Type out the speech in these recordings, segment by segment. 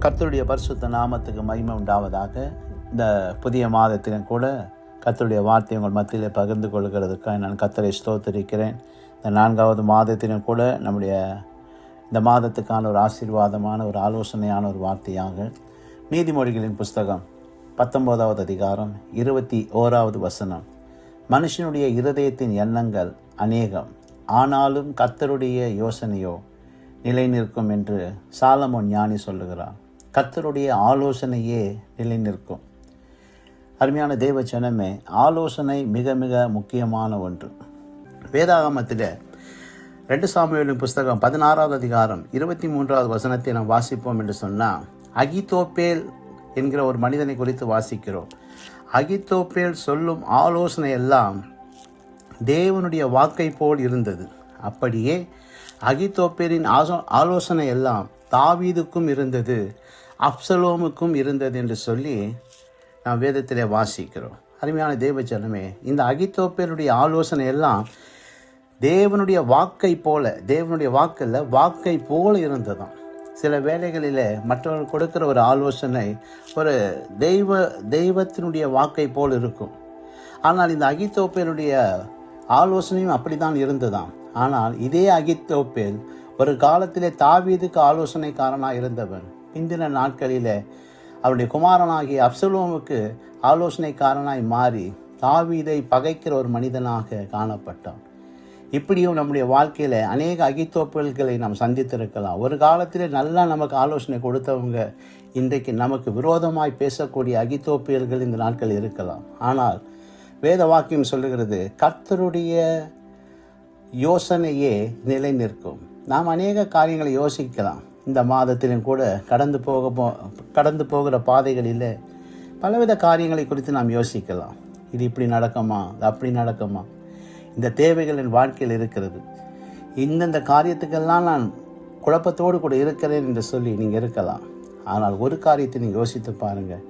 கர்த்தருடைய பரிசுத்த நாமத்துக்கு மகிமை உண்டாவதாக. இந்த புதிய மாதத்திலும் கூட கர்த்தருடைய வார்த்தையை உங்கள் மத்தியில் பகிர்ந்து கொள்கிறதுக்காக நான் கர்த்தரை ஸ்தோத்திரிக்கிறேன். இந்த 4வது மாதத்திலும் கூட நம்முடைய இந்த மாதத்துக்கான ஒரு ஆசீர்வாதமான ஒரு ஆலோசனையான ஒரு வார்த்தையாக நீதிமொழிகளின் புஸ்தகம் 19வது அதிகாரம் 21வது வசனம். மனுஷனுடைய இருதயத்தின் எண்ணங்கள் அநேகம், ஆனாலும் கர்த்தருடைய யோசனையோ நிலை நிற்கும் என்று சாலமோன் ஞானி சொல்லுகிறார். கர்த்தருடைய ஆலோசனையே நிலை நிற்கும். அருமையான தேவ ஜனமே, ஆலோசனை மிக மிக முக்கியமான ஒன்று. வேதாகமத்தில் 2 சாமுவேலின் புஸ்தகம் 16வது அதிகாரம் 23வது வசனத்தை நாம் வாசிப்போம் என்று சொன்னால், அகித்தோப்பேல் என்கிற ஒரு மனிதனை குறித்து வாசிக்கிறோம். அகித்தோப்பேல் சொல்லும் ஆலோசனை எல்லாம் தேவனுடைய வாக்கை போல் இருந்தது. அப்படியே அகித்தோப்பேலின் ஆலோசனை எல்லாம் தாவீதுக்கும் இருந்தது, அப்சலோமுக்கும் இருந்தது என்று சொல்லி நாம் வேதத்திலே வாசிக்கிறோம். அருமையான தேவ ஜனமே, இந்த அகித்தோப்பேலுடைய ஆலோசனை எல்லாம் தேவனுடைய வாக்கை போல, தேவனுடைய வாக்கில் வாக்கை போல இருந்ததாம். சில வேளைகளில் மற்றவர்கள் கொடுக்கிற ஒரு ஆலோசனை ஒரு தெய்வத்தினுடைய வாக்கை போல் இருக்கும். ஆனால் இந்த அகித்தோப்பேலுடைய ஆலோசனையும் அப்படித்தான் இருந்ததாம். ஆனால் இதே அகித்தோப்பேல் ஒரு காலத்திலே தாவீதுக்கு ஆலோசனைக்காரனாக இருந்தவன். பிந்தின நாட்களில் அவருடைய குமாரனாகிய அப்சலோமுக்கு ஆலோசனைக்காரனாய் மாறி தாவீதை பகைக்கிற ஒரு மனிதனாக காணப்பட்டான். இப்படியும் நம்முடைய வாழ்க்கையில் அநேக அகித்தோப்பல்களை நாம் சந்தித்திருக்கலாம். ஒரு காலத்தில் நல்லா நமக்கு ஆலோசனை கொடுத்தவங்க இன்றைக்கு நமக்கு விரோதமாய் பேசக்கூடிய அகித்தோப்பியல்கள் இந்த நாட்கள் இருக்கலாம். ஆனால் வேத வாக்கியம் சொல்லுகிறது, கர்த்தருடைய யோசனையே நிலை நிற்கும். நாம் அநேக காரியங்களை யோசிக்கலாம். இந்த மாதத்திலும் கூட கடந்து போகிற பாதைகளில் பலவித காரியங்களை குறித்து நாம் யோசிக்கலாம். இது இப்படி நடக்குமா, இது அப்படி நடக்குமா, இந்த தேவைகள் என் வாழ்க்கையில் இருக்கிறது, இந்தந்த காரியத்துக்கெல்லாம் நான் குழப்பத்தோடு கூட இருக்கிறேன் என்று சொல்லி நீங்கள் இருக்கலாம். ஆனால் ஒரு காரியத்தை நீங்கள் யோசித்து பாருங்கள்.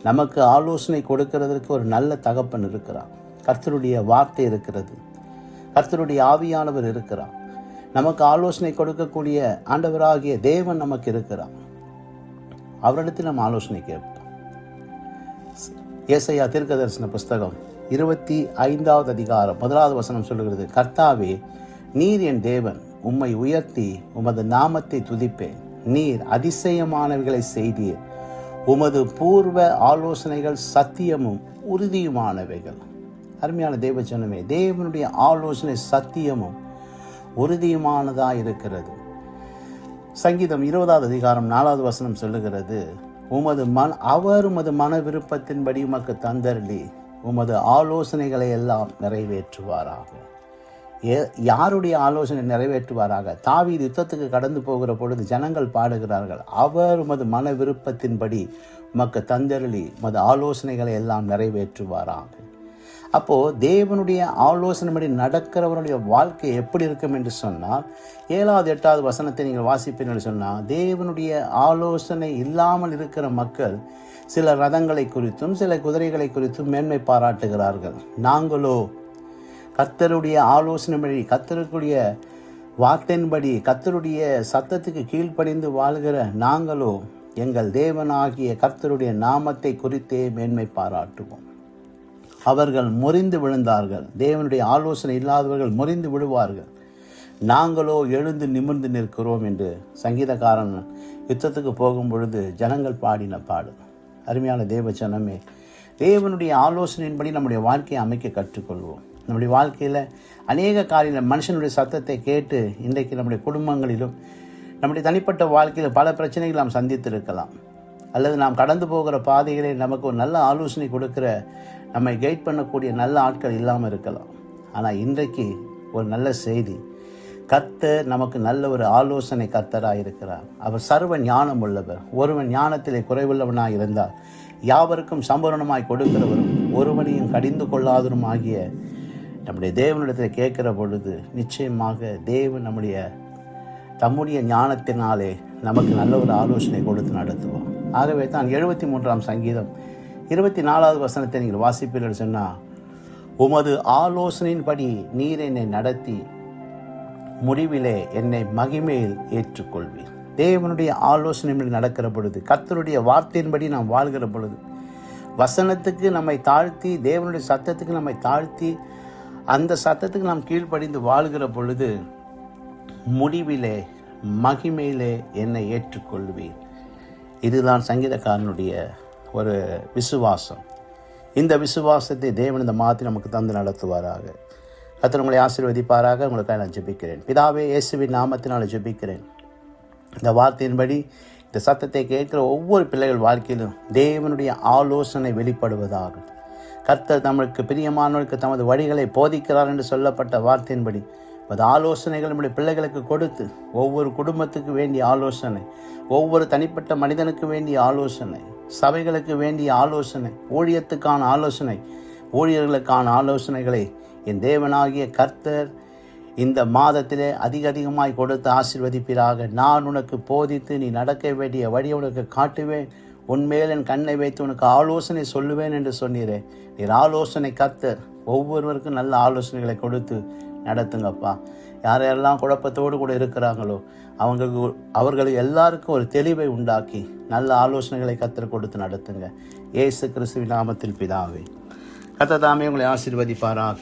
நமக்கு ஆலோசனை கொடுக்கிறதுக்கு ஒரு நல்ல தகப்பன் இருக்கிறார். கர்த்தருடைய வார்த்தை இருக்கிறது, கர்த்தருடைய ஆவியானவர் இருக்கிறார். நமக்கு ஆலோசனை கொடுக்கக்கூடிய ஆண்டவராகிய தேவன் நமக்கு இருக்கிறார். அவரிடத்தில் நம்ம ஆலோசனை கேட்போம். ஏசாயா தீர்க்கதரிசன புஸ்தகம் 25வது அதிகாரம் 1வது வசனம் சொல்லுகிறது, கர்த்தாவே, நீர் என் தேவன், உம்மை உயர்த்தி உமது நாமத்தை துதிப்பேன். நீர் அதிசயமானவைகளை செய்தீர், உமது பூர்வ ஆலோசனைகள் சத்தியமும் உறுதியுமானவைகள். அருமையான தேவ ஜனமே, தேவனுடைய ஆலோசனை சத்தியமும் உறுதியுமானதாக இருக்கிறது. சங்கீதம் 20வது அதிகாரம் 4வது வசனம் சொல்லுகிறது, அவர் உமது மன விருப்பத்தின்படி உமக்கு தந்தருளி உமது ஆலோசனைகளை எல்லாம் நிறைவேற்றுவாராக. யாருடைய ஆலோசனை நிறைவேற்றுவாராக? தாவீது யுத்தத்துக்கு கடந்து போகிற பொழுது ஜனங்கள் பாடுகிறார்கள், அவர் உமது மன விருப்பத்தின்படி உமக்கு தந்தருளி உமது ஆலோசனைகளை எல்லாம் நிறைவேற்றுவாராக. அப்போது தேவனுடைய ஆலோசனைப்படி நடக்கிறவருடைய வாழ்க்கை எப்படி இருக்கும் என்று சொன்னால், 7வது 8வது வசனத்தை நீங்கள் வாசிப்பீர்கள் சொன்னால், தேவனுடைய ஆலோசனை இல்லாமல் இருக்கிற மக்கள் சில ரதங்களை குறித்தும் சில குதிரைகளை குறித்தும் மேன்மை பாராட்டுகிறார்கள். நாங்களோ கர்த்தருடைய ஆலோசனைப்படி, கர்த்தருடைய வார்த்தையின்படி, கர்த்தருடைய சத்தத்துக்கு கீழ்ப்படிந்து வாழ்கிற நாங்களோ எங்கள் தேவனாகிய கர்த்தருடைய நாமத்தை குறித்தே மேன்மை பாராட்டுவோம். அவர்கள் முறிந்து விழுந்தார்கள், தேவனுடைய ஆலோசனை இல்லாதவர்கள் முறிந்து விழுவார்கள், நாங்களோ எழுந்து நிமிர்ந்து நிற்கிறோம் என்று சங்கீதக்காரன் யுத்தத்துக்கு போகும் பொழுது ஜனங்கள் பாடின பாடு. அருமையான தேவ ஜனமே, தேவனுடைய ஆலோசனையின்படி நம்முடைய வாழ்க்கையை அமைக்க கற்றுக்கொள்வோம். நம்முடைய வாழ்க்கையில் அநேக காரியங்கள் மனுஷனுடைய சத்தத்தை கேட்டு இன்றைக்கு நம்முடைய குடும்பங்களிலும் நம்முடைய தனிப்பட்ட வாழ்க்கையில் பல பிரச்சனைகள் நாம் சந்தித்திருக்கலாம். அல்லது நாம் கடந்து போகிற பாதைகளில் நமக்கு ஒரு நல்ல ஆலோசனை கொடுக்கிற, நம்மை கைட் பண்ணக்கூடிய நல்ல ஆட்கள் இல்லாமல் இருக்கலாம். ஆனால் இன்றைக்கு ஒரு நல்ல செய்தி, கர்த்தர் நமக்கு நல்ல ஒரு ஆலோசனை கர்த்தராக இருக்கிறார். அவர் சர்வ ஞானம் உள்ளவர். ஒருவன் ஞானத்திலே குறைவுள்ளவனாக இருந்தால் யாவருக்கும் சம்பூரணமாய் கொடுக்கிறவரும் ஒருவனையும் கடிந்து கொள்ளாதவரும் ஆகிய நம்முடைய தேவனிடத்தில் கேட்கிற பொழுது நிச்சயமாக தேவன் தம்முடைய ஞானத்தினாலே நமக்கு நல்ல ஒரு ஆலோசனை கொடுத்து நடத்துவோம். ஆகவே தான் 73ஆம் சங்கீதம் 24வது வசனத்தை நீங்கள் வாசிப்பீர்கள் சொன்னால், உமது ஆலோசனையின்படி நீர் என்னை நடத்தி முடிவிலே என்னை மகிமையில் ஏற்றுக்கொள்வீர். தேவனுடைய ஆலோசனைப்படி நடக்கிற பொழுது, கர்த்தருடைய வார்த்தையின்படி நாம் வாழ்கிற பொழுது, வசனத்துக்கு நம்மை தாழ்த்தி, தேவனுடைய சத்தத்துக்கு நம்மை தாழ்த்தி, அந்த சத்தத்துக்கு நாம் கீழ்ப்படிந்து வாழ்கிற பொழுது, முடிவிலே மகிமையிலே என்னை ஏற்றுக்கொள்வீர். இதுதான் சங்கீதக்காரனுடைய ஒரு விசுவாசம். இந்த விசுவாசத்தை தேவன் இந்த மாதத்தை நமக்கு தந்து நடத்துவாராக. கர்த்தர் உங்களை ஆசீர்வதிப்பாராக. உங்களுக்காக நான் ஜெபிக்கிறேன். பிதாவே, இயேசுவின் நாமத்தினால் ஜெபிக்கிறேன். இந்த வார்த்தையின்படி இந்த சத்தத்தை கேட்கிற ஒவ்வொரு பிள்ளைகள் வாழ்க்கையிலும் தேவனுடைய ஆலோசனை வெளிப்படுவதாக. கர்த்தர் நம்மளுக்கு பிரியமானவர்களுக்கு தமது வழிகளை போதிக்கிறார் என்று சொல்லப்பட்ட வார்த்தையின்படி அது ஆலோசனைகள் நம்முடைய பிள்ளைகளுக்கு கொடுத்து, ஒவ்வொரு குடும்பத்துக்கு வேண்டிய ஆலோசனை, ஒவ்வொரு தனிப்பட்ட மனிதனுக்கு வேண்டிய ஆலோசனை, சபைகளுக்கு வேண்டிய ஆலோசனை, ஊழியத்துக்கான ஆலோசனை, ஊழியர்களுக்கான ஆலோசனைகளை என் தேவனாகிய கர்த்தர் இந்த மாதத்திலே அதிகமாய் கொடுத்து ஆசீர்வதிப்பீராக. நான் உனக்கு போதித்து நீ நடக்க வேண்டிய வழியை உனக்கு காட்டுவேன், உன்மேல் என் கண்ணை வைத்து உனக்கு ஆலோசனை சொல்லுவேன் என்று சொன்னீரே. நீர் ஆலோசனை கர்த்தர். ஒவ்வொருவருக்கும் நல்ல ஆலோசனைகளை கொடுத்து நடத்துங்கப்பா. யாரெல்லாம் குழப்பத்தோடு கூட இருக்கிறாங்களோ அவர்களுக்கு எல்லாருக்கும் ஒரு தெளிவை உண்டாக்கி நல்ல ஆலோசனைகளை கர்த்தர் கொடுத்து நடத்துங்க. இயேசு கிறிஸ்துவின் நாமத்தில் பிதாவே. கர்த்தர் தாமே உங்களை ஆசீர்வதிப்பாராக.